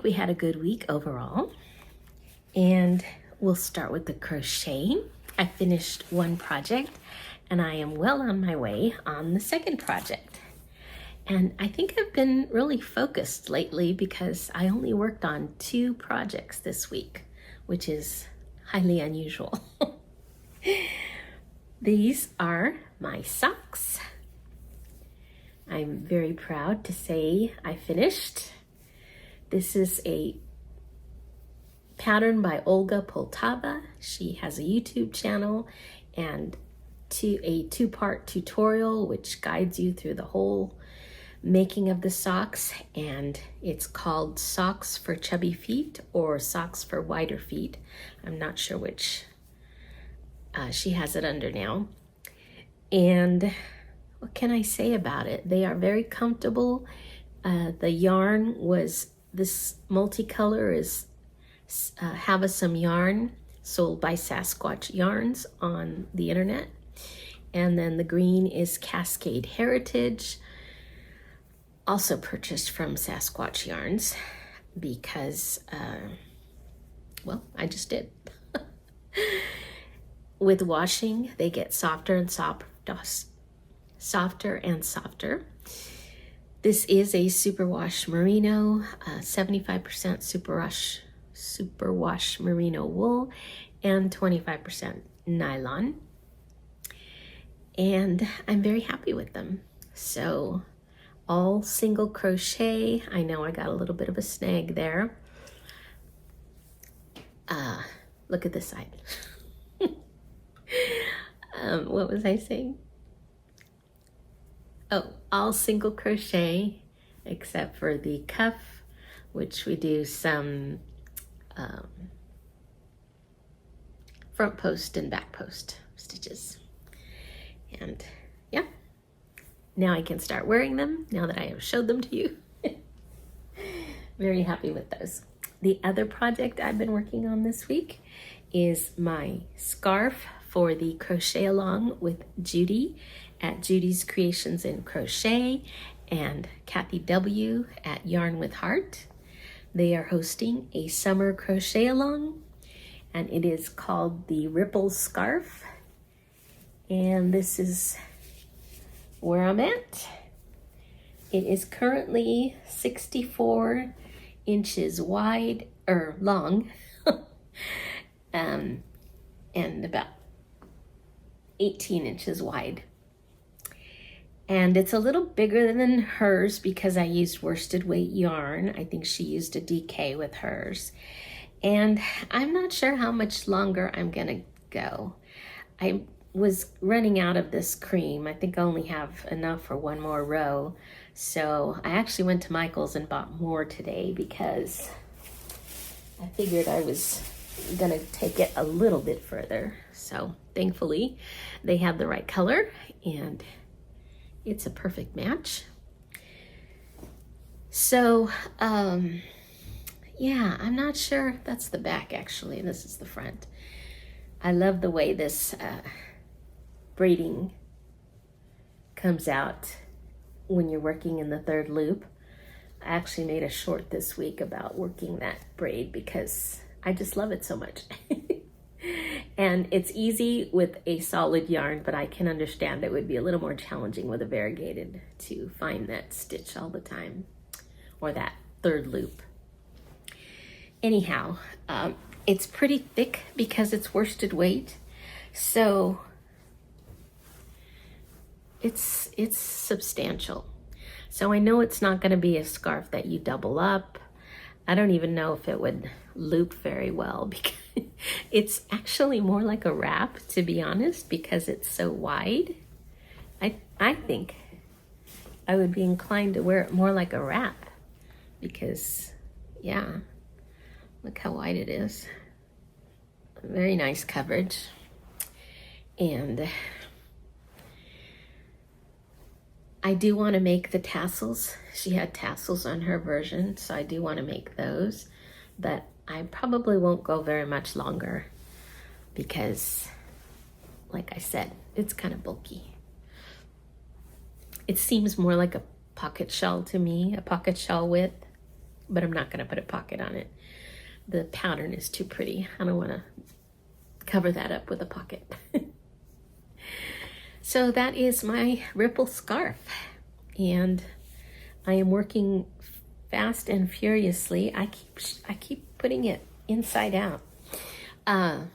We had a good week overall, and we'll start with the crochet. I finished one project and I am well on my way on the second project. And I think I've been really focused lately because I only worked on 2 projects this week, which is highly unusual. These are my socks. I'm very proud to say I finished. This is a pattern by Olga Poltava. She has a YouTube channel and a 2-part tutorial which guides you through the whole making of the socks, and it's called Socks for Chubby Feet or Socks for Wider Feet. I'm not sure which she has it under now. And what can I say about it? They are very comfortable. The yarn was, this multicolor is Havasum yarn, sold by Sasquatch Yarns on the internet. And then the green is Cascade Heritage, also purchased from Sasquatch Yarns because, well, I just did. With washing, they get softer and softer. This is a superwash merino, 75% superwash merino wool, and 25% nylon. And I'm very happy with them. So all single crochet. I know I got a little bit of a snag there. Look at this side. What was I saying? Oh, all single crochet except for the cuff, which we do some front post and back post stitches. And yeah, now I can start wearing them now that I have showed them to you. Very happy with those. The other project I've been working on this week is my scarf for the Crochet Along with Judy at Judy's Creations in Crochet and Kathy W. at Yarn with Heart. They are hosting a summer crochet along, and it is called the Ripple Scarf. And this is where I'm at. It is currently 64 inches wide, or long, and about 18 inches wide. And it's a little bigger than hers because I used worsted weight yarn. I think she used a DK with hers. And I'm not sure how much longer I'm gonna go. I was running out of this cream. I think I only have enough for one more row. So I actually went to Michael's and bought more today because I figured I was gonna take it a little bit further. So thankfully they have the right color and it's a perfect match. So yeah, I'm not sure. That's the back actually, and this is the front. I love the way this braiding comes out when you're working in the 3rd loop. I actually made a short this week about working that braid because I just love it so much. And it's easy with a solid yarn, but I can understand it would be a little more challenging with a variegated to find that stitch all the time, or that 3rd loop. Anyhow, it's pretty thick because it's worsted weight, so it's substantial. So I know it's not going to be a scarf that you double up. I don't even know if it would loop very well because it's actually more like a wrap, to be honest, because it's so wide. I think I would be inclined to wear it more like a wrap because, yeah, look how wide it is. Very nice coverage. And I do want to make the tassels. She had tassels on her version, so I do want to make those, but I probably won't go very much longer because, like I said, it's kind of bulky. It seems more like a pocket shawl to me, a pocket shawl width. but I'm not going to put a pocket on it. The pattern is too pretty. I don't want to cover that up with a pocket. So that is my ripple scarf, and I am working fast and furiously. I keep putting it inside out to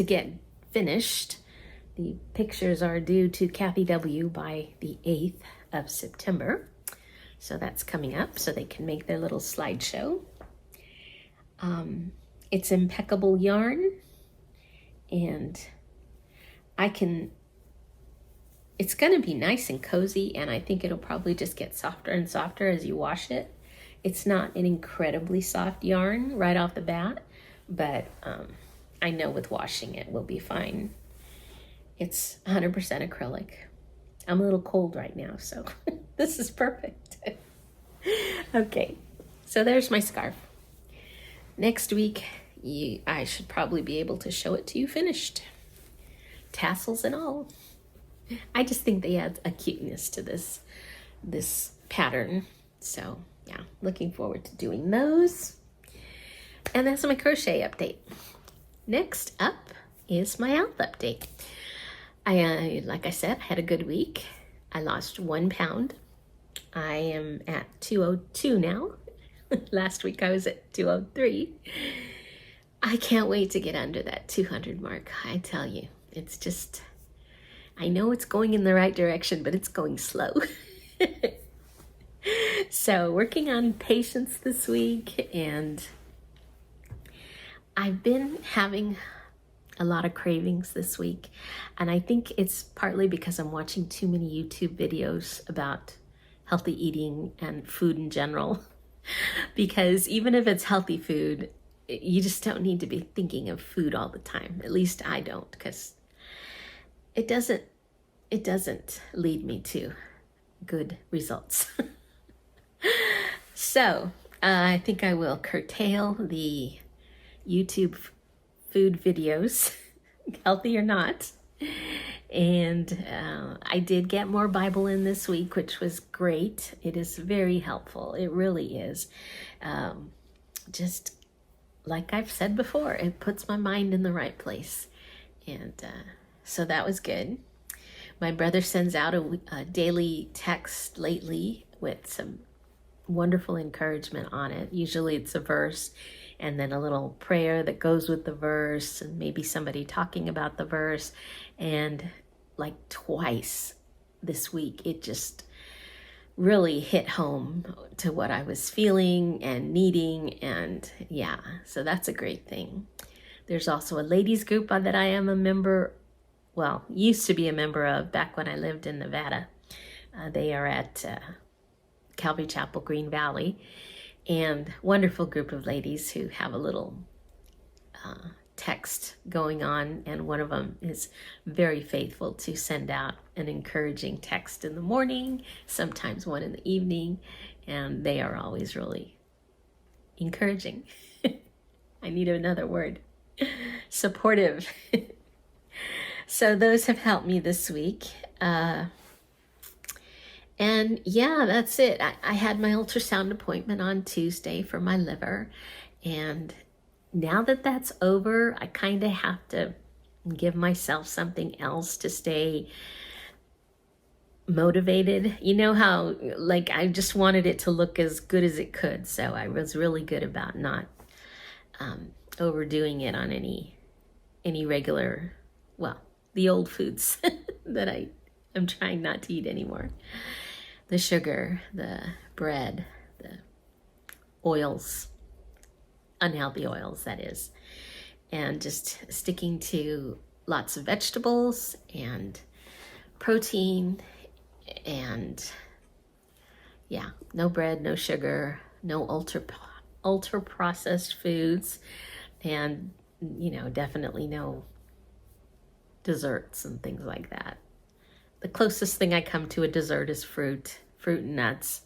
get finished. The pictures are due to Kathy W. by the 8th of September. So that's coming up so they can make their little slideshow. It's impeccable yarn, and it's going to be nice and cozy, and I think it'll probably just get softer and softer as you wash it. It's not an incredibly soft yarn right off the bat, but I know with washing it will be fine. It's 100% acrylic. I'm a little cold right now, so this is perfect. Okay, so there's my scarf. Next week, I should probably be able to show it to you finished. Tassels and all. I just think they add a cuteness to this pattern. So yeah, looking forward to doing those. And that's my crochet update. Next up is my health update. Like I said, I had a good week. I lost 1 pound. I am at 202 now. Last week I was at 203. I can't wait to get under that 200 mark. I tell you, it's just, I know it's going in the right direction, but it's going slow. So working on patience this week, and I've been having a lot of cravings this week, and I think it's partly because I'm watching too many YouTube videos about healthy eating and food in general. Because even if it's healthy food, you just don't need to be thinking of food all the time. At least I don't, because it doesn't lead me to good results. So I think I will curtail the YouTube food videos, healthy or not. And I did get more Bible in this week, which was great. It is very helpful. It really is. Just like I've said before, it puts my mind in the right place. And so that was good. My brother sends out a daily text lately with some wonderful encouragement on it. Usually it's a verse and then a little prayer that goes with the verse, and maybe somebody talking about the verse. And like twice this week, it just really hit home to what I was feeling and needing. And yeah, so that's a great thing. There's also a ladies group that I am a member, well, used to be a member of back when I lived in Nevada. They are at Calvary Chapel, Green Valley, and wonderful group of ladies who have a little text going on, and one of them is very faithful to send out an encouraging text in the morning, sometimes one in the evening, and they are always really encouraging. I need another word. Supportive. So those have helped me this week. And yeah, that's it. I had my ultrasound appointment on Tuesday for my liver, and now that that's over, I kind of have to give myself something else to stay motivated. You know how, like, I just wanted it to look as good as it could, so I was really good about not overdoing it on any regular, well, the old foods that I'm trying not to eat anymore. The sugar, the bread, the oils, unhealthy oils, that is, and just sticking to lots of vegetables and protein, and yeah, no bread, no sugar, no ultra processed foods, and definitely no desserts and things like that. The closest thing I come to a dessert is fruit and nuts.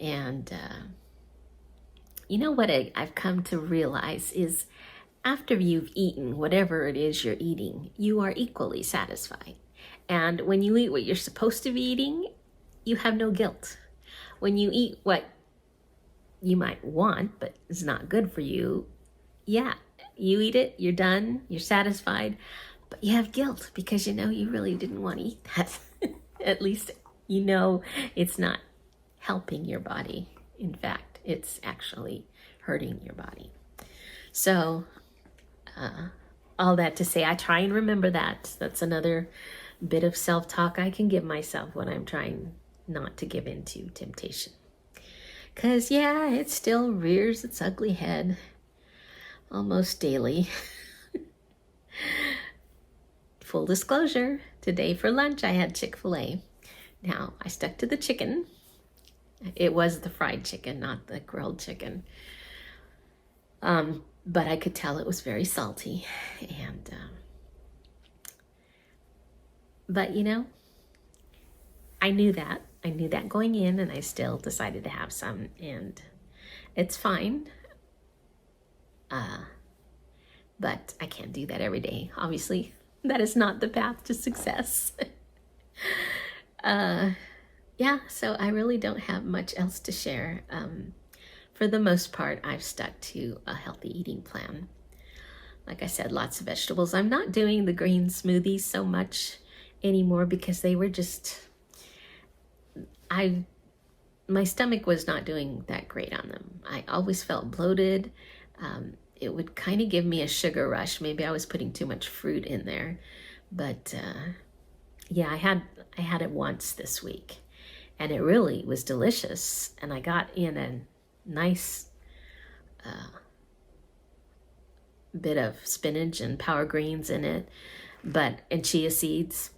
And you know what I've come to realize is, after you've eaten whatever it is you're eating, you are equally satisfied. And when you eat what you're supposed to be eating, you have no guilt. When you eat what you might want, but it's not good for you, yeah, you eat it, you're done, you're satisfied, but you have guilt because you know you really didn't want to eat that. At least you know it's not helping your body. In fact, it's actually hurting your body. So all that to say, I try and remember that. That's another bit of self-talk I can give myself when I'm trying not to give in to temptation. Because, yeah, it still rears its ugly head almost daily. Full disclosure, today for lunch I had Chick-fil-A. Now, I stuck to the chicken. It was the fried chicken, not the grilled chicken. But I could tell it was very salty. And, but you know, I knew that. I knew that going in, and I still decided to have some, and it's fine. But I can't do that every day. Obviously, that is not the path to success. Yeah, so I really don't have much else to share. For the most part, I've stuck to a healthy eating plan. Like I said, lots of vegetables. I'm not doing the green smoothies so much anymore because they were just, my stomach was not doing that great on them. I always felt bloated. It would kind of give me a sugar rush. Maybe I was putting too much fruit in there. But yeah, I had it once this week, and it really was delicious. And I got in a nice bit of spinach and power greens in it, and chia seeds.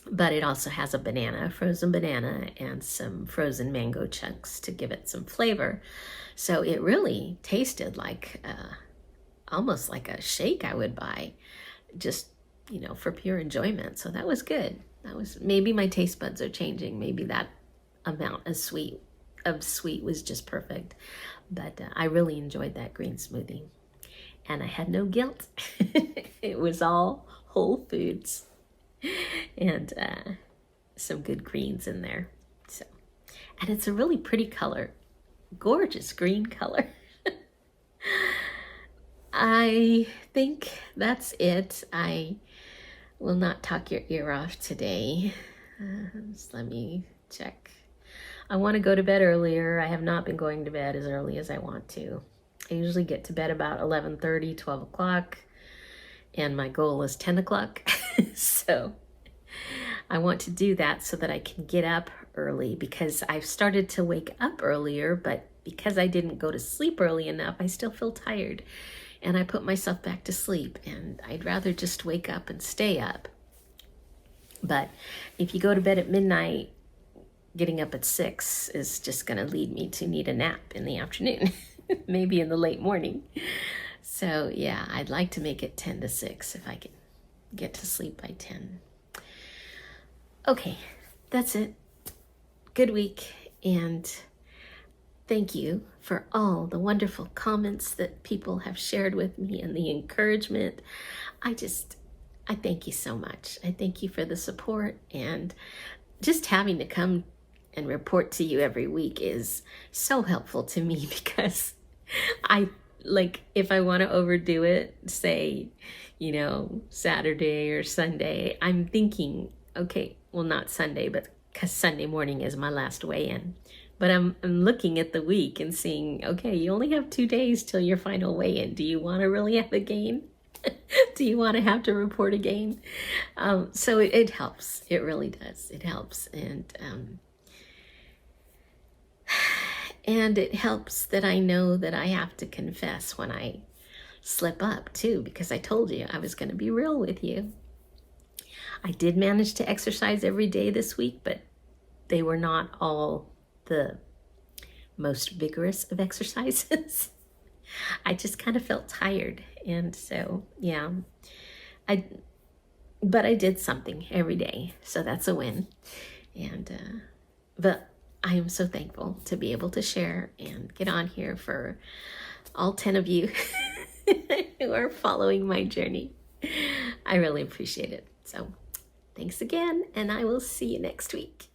But it also has a banana, frozen banana, and some frozen mango chunks to give it some flavor. So it really tasted like almost like a shake I would buy, just, you know, for pure enjoyment. So that was good. Maybe my taste buds are changing. Maybe that amount of sweet was just perfect. But I really enjoyed that green smoothie, and I had no guilt. It was all whole foods and some good greens in there. So, and it's a really pretty color, gorgeous green color. I think that's it. I will not talk your ear off today. Just let me check. I want to go to bed earlier. I have not been going to bed as early as I want to. I usually get to bed about 11:30, 12 o'clock, and my goal is 10 o'clock. So I want to do that so that I can get up early, because I've started to wake up earlier, but because I didn't go to sleep early enough, I still feel tired, and I put myself back to sleep, and I'd rather just wake up and stay up. But if you go to bed at midnight, getting up at 6 is just going to lead me to need a nap in the afternoon, maybe in the late morning. So yeah, I'd like to make it 10 to 6 if I can get to sleep by 10. Okay, that's it. Good week, and thank you for all the wonderful comments that people have shared with me and the encouragement. I thank you so much. I thank you for the support, and just having to come and report to you every week is so helpful to me, because if I want to overdo it, say, you know, Saturday or Sunday, I'm thinking, okay, well, not Sunday, but because Sunday morning is my last weigh-in. But I'm looking at the week and seeing, okay, you only have 2 days till your final weigh-in. Do you want to really have a gain? Do you want to have to report a gain? So it helps. It really does. It helps. And it helps that I know that I have to confess when I slip up too, because I told you I was going to be real with you. I did manage to exercise every day this week, but they were not all the most vigorous of exercises. I just kind of felt tired. And so, yeah, but I did something every day. So that's a win. And, but I am so thankful to be able to share and get on here for all 10 of you who are following my journey. I really appreciate it. So thanks again, and I will see you next week.